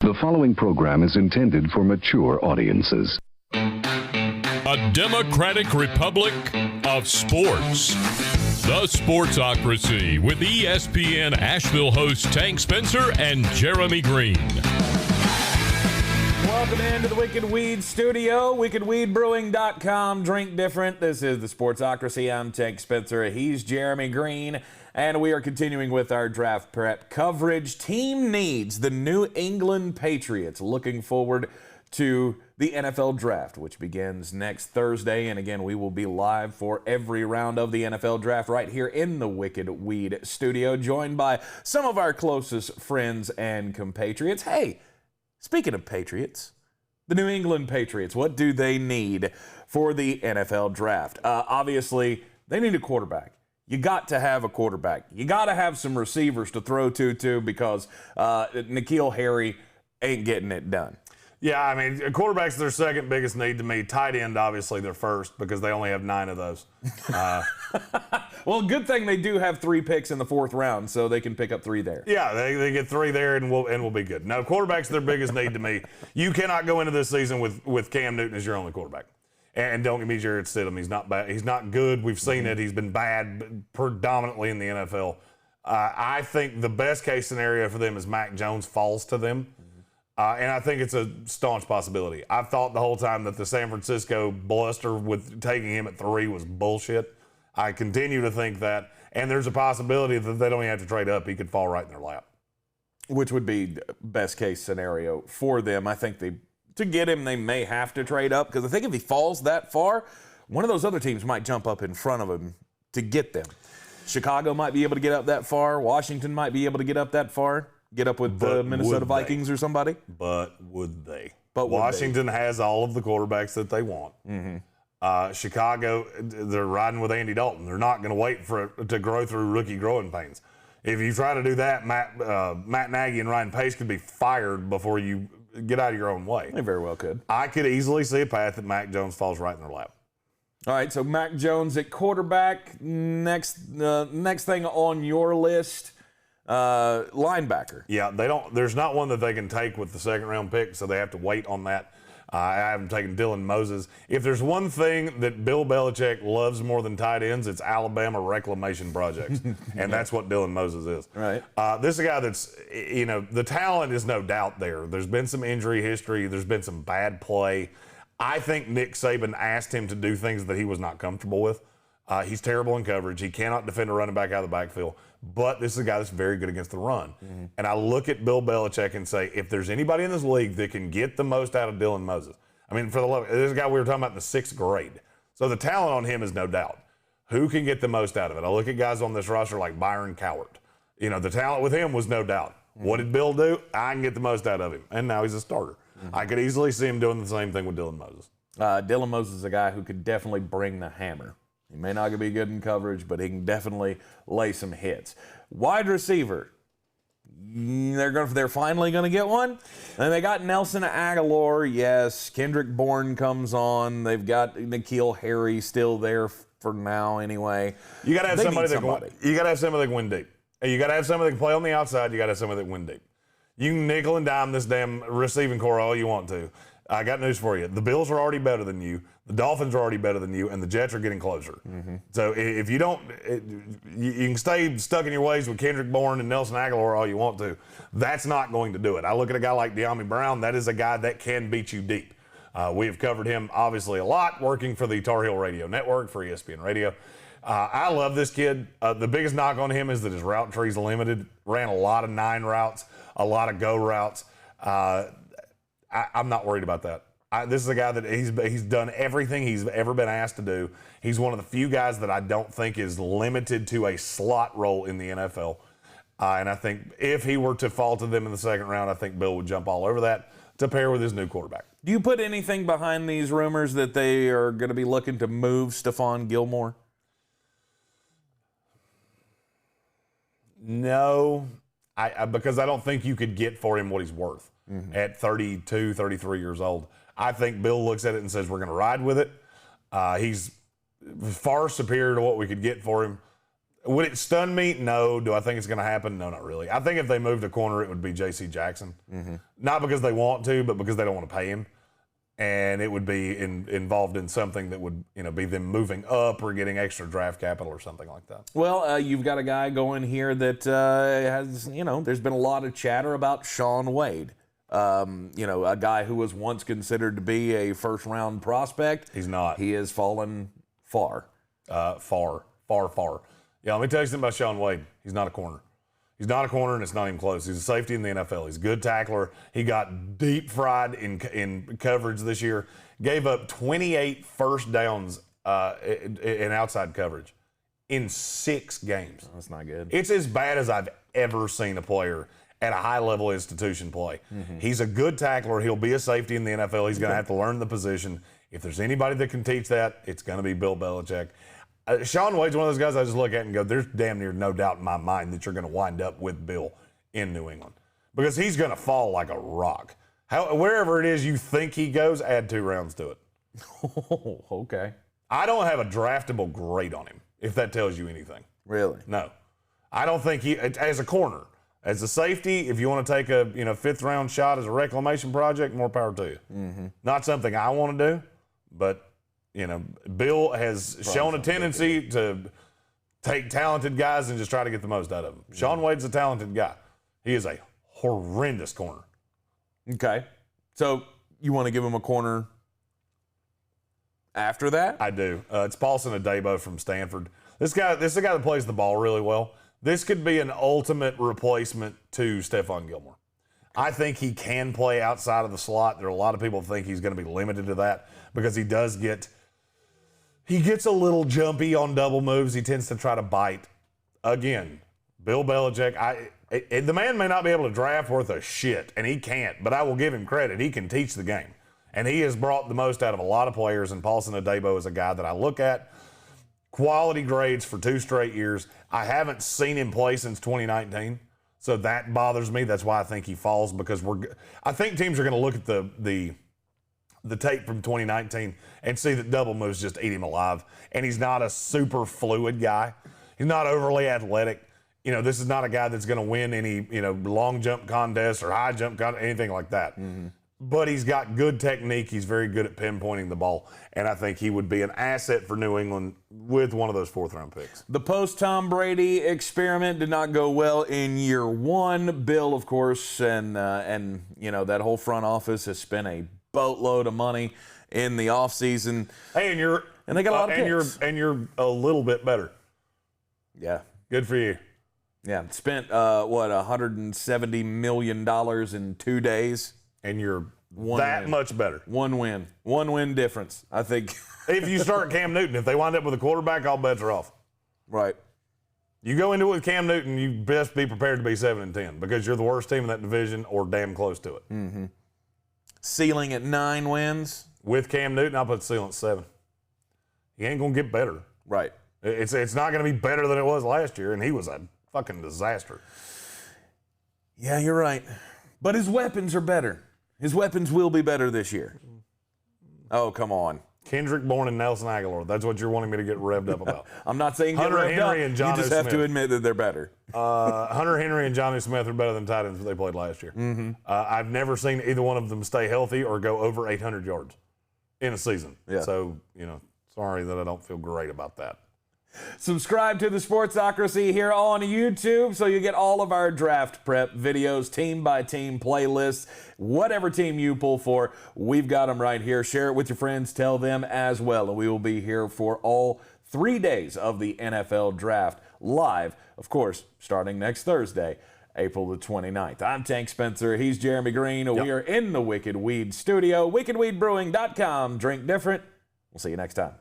The following program is intended for mature audiences. A democratic republic of sports. The Sportsocracy with ESPN Asheville hosts Tank Spencer and Jeremy Greene. Welcome into the Wicked Weed studio, wickedweedbrewing.com. Drink different. This is the Sportsocracy. I'm Tank Spencer. He's Jeremy Greene. And we are continuing with our draft prep coverage. Team needs the New England Patriots. Looking forward to the NFL draft, which begins next Thursday. And again, we will be live for every round of the NFL draft right here in the Wicked Weed studio, joined by some of our closest friends and compatriots. Hey, speaking of Patriots, the New England Patriots, what do they need for the NFL draft? Obviously, they need a quarterback. You got to have a quarterback. You got to have some receivers to throw to, too, because N'Keal Harry ain't getting it done. Yeah, I mean, quarterback's their second biggest need to me. Tight end, obviously, their first because they only have 9 of those. Well, good thing they do have 3 picks in the 4th round, so they can pick up 3 there. Yeah, they get 3 there, and we'll be good. No, quarterback's their biggest need to me. You cannot go into this season with Cam Newton as your only quarterback. And don't get me Jared Stidham. He's not bad. He's not good. We've seen it. He's been bad predominantly in the NFL. I think the best case scenario for them is Mac Jones falls to them. And I think it's a staunch possibility. I've thought the whole time that the San Francisco bluster with taking him at 3 was bullshit. I continue to think that. And there's a possibility that they don't even have to trade up. He could fall right in their lap. Which would be best case scenario for them. I think to get him, they may have to trade up, because I think if he falls that far, one of those other teams might jump up in front of him to get them. Chicago might be able to get up that far. Washington might be able to get up that far. Get up with the Minnesota Vikings or somebody. But would they? But Washington has all of the quarterbacks that they want. Mm-hmm. Chicago, they're riding with Andy Dalton. They're not going to wait for it to grow through rookie growing pains. If you try to do that, Matt Nagy and Ryan Pace could be fired before you get out of your own way. They very well could. I could easily see a path that Mac Jones falls right in their lap. All right, so Mac Jones at quarterback. Next thing on your list, linebacker. Yeah, there's not one that they can take with the second round pick, so they have to wait on that. I haven't taken Dylan Moses. If there's one thing that Bill Belichick loves more than tight ends, it's Alabama reclamation projects. And that's what Dylan Moses is. Right. This is a guy that's, the talent is no doubt there. There's been some injury history. There's been some bad play. I think Nick Saban asked him to do things that he was not comfortable with. He's terrible in coverage. He cannot defend a running back out of the backfield. But this is a guy that's very good against the run. Mm-hmm. And I look at Bill Belichick and say, if there's anybody in this league that can get the most out of Dylan Moses, I mean, for the love, this is a guy we were talking about in the 6th grade. So the talent on him is no doubt. Who can get the most out of it? I look at guys on this roster like Byron Cowart. The talent with him was no doubt. Mm-hmm. What did Bill do? I can get the most out of him. And now he's a starter. Mm-hmm. I could easily see him doing the same thing with Dylan Moses. Dylan Moses is a guy who could definitely bring the hammer. He may not be good in coverage, but he can definitely lay some hits. Wide receiver, they're finally going to get one. And they got Nelson Aguilar, yes. Kendrick Bourne comes on. They've got N'Keal Harry still there for now anyway. You got to have somebody that can win deep. You got to have somebody that can play on the outside. You got to have somebody that can win deep. You can nickel and dime this damn receiving core all you want to. I got news for you. The Bills are already better than you. The Dolphins are already better than you, and the Jets are getting closer. Mm-hmm. So if you don't, you can stay stuck in your ways with Kendrick Bourne and Nelson Aguilar all you want to. That's not going to do it. I look at a guy like De'Ami Brown. That is a guy that can beat you deep. We have covered him, obviously, a lot, working for the Tar Heel Radio Network, for ESPN Radio. I love this kid. The biggest knock on him is that his route tree is limited. Ran a lot of 9 routes, a lot of go routes. I'm not worried about that. This is a guy that he's done everything he's ever been asked to do. He's one of the few guys that I don't think is limited to a slot role in the NFL. And I think if he were to fall to them in the second round, I think Bill would jump all over that to pair with his new quarterback. Do you put anything behind these rumors that they are going to be looking to move Stephon Gilmore? No, because I don't think you could get for him what he's worth at 32, 33 years old. I think Bill looks at it and says, we're going to ride with it. He's far superior to what we could get for him. Would it stun me? No. Do I think it's going to happen? No, not really. I think if they moved a corner, it would be J.C. Jackson. Not because they want to, but because they don't want to pay him. And it would be involved in something that would, be them moving up or getting extra draft capital or something like that. Well, you've got a guy going here that has, there's been a lot of chatter about Shaun Wade. A guy who was once considered to be a first-round prospect. He's not. He has fallen far. Far. Yeah, let me tell you something about Shaun Wade. He's not a corner. He's not a corner, and it's not even close. He's a safety in the NFL. He's a good tackler. He got deep fried in coverage this year. Gave up 28 first downs in outside coverage in 6 games. That's not good. It's as bad as I've ever seen a player at a high-level institution play. He's a good tackler. He'll be a safety in the NFL. He's going to have to learn the position. If there's anybody that can teach that, it's going to be Bill Belichick. Shaun Wade's one of those guys I just look at and go, there's damn near no doubt in my mind that you're going to wind up with Bill in New England because he's going to fall like a rock. Wherever it is you think he goes, add 2 rounds to it. Oh, okay. I don't have a draftable grade on him, if that tells you anything. Really? No. I don't think he, as a corner, as a safety, if you want to take a 5th round shot as a reclamation project, more power to you. Not something I want to do, but Bill has shown a tendency to take talented guys and just try to get the most out of them. Shaun Wade's a talented guy. He is a horrendous corner. Okay. So you want to give him a corner after that? I do. It's Paulson Adebo from Stanford. This is a guy that plays the ball really well. This could be an ultimate replacement to Stephon Gilmore. I think he can play outside of the slot. There are a lot of people who think he's going to be limited to that because he gets a little jumpy on double moves. He tends to try to bite. Again, Bill Belichick, the man may not be able to draft worth a shit, and he can't, but I will give him credit. He can teach the game. And he has brought the most out of a lot of players, and Paulson Adebo is a guy that I look at. Quality grades for 2 straight years. I haven't seen him play since 2019, so that bothers me. That's why I think he falls, because I think teams are going to look at the tape from 2019 and see that double moves just eat him alive. And he's not a super fluid guy. He's not overly athletic. This is not a guy that's going to win any, long jump contests or high jump contest, anything like that. But he's got good technique. He's very good at pinpointing the ball. And I think he would be an asset for New England with one of those 4th round picks. The post-Tom Brady experiment did not go well in year 1. Bill, of course, and that whole front office has spent a boatload of money in the offseason. Hey, and they got a lot of picks. And you're a little bit better. Yeah. Good for you. Yeah. Spent $170 million in 2 days. And you're win. Much better. One win difference, I think. If you start Cam Newton, if they wind up with a quarterback, all bets are off. Right. You go into it with Cam Newton, you best be prepared to be 7-10 because you're the worst team in that division or damn close to it. Ceiling at 9 wins. With Cam Newton, I'll put the ceiling at 7. He ain't going to get better. Right. It's not going to be better than it was last year, and he was a fucking disaster. Yeah, you're right. But his weapons are better. His weapons will be better this year. Oh, come on. Kendrick Bourne and Nelson Aguilar. That's what you're wanting me to get revved up about. I'm not saying get Hunter revved Henry up. And Jonnu You just have Smith. to admit that they're better. Hunter Henry and Jonnu Smith are better than tight ends they played last year. I've never seen either one of them stay healthy or go over 800 yards in a season. Yeah. So, sorry that I don't feel great about that. Subscribe to the Sportsocracy here on YouTube so you get all of our draft prep videos, team by team playlists, whatever team you pull for, we've got them right here. Share it with your friends, tell them as well, and we will be here for all 3 days of the NFL draft live, of course, starting next Thursday, April the 29th. I'm Tank Spencer. He's Jeremy Greene. We are in the Wicked Weed studio, wickedweedbrewing.com. Drink different. We'll see you next time.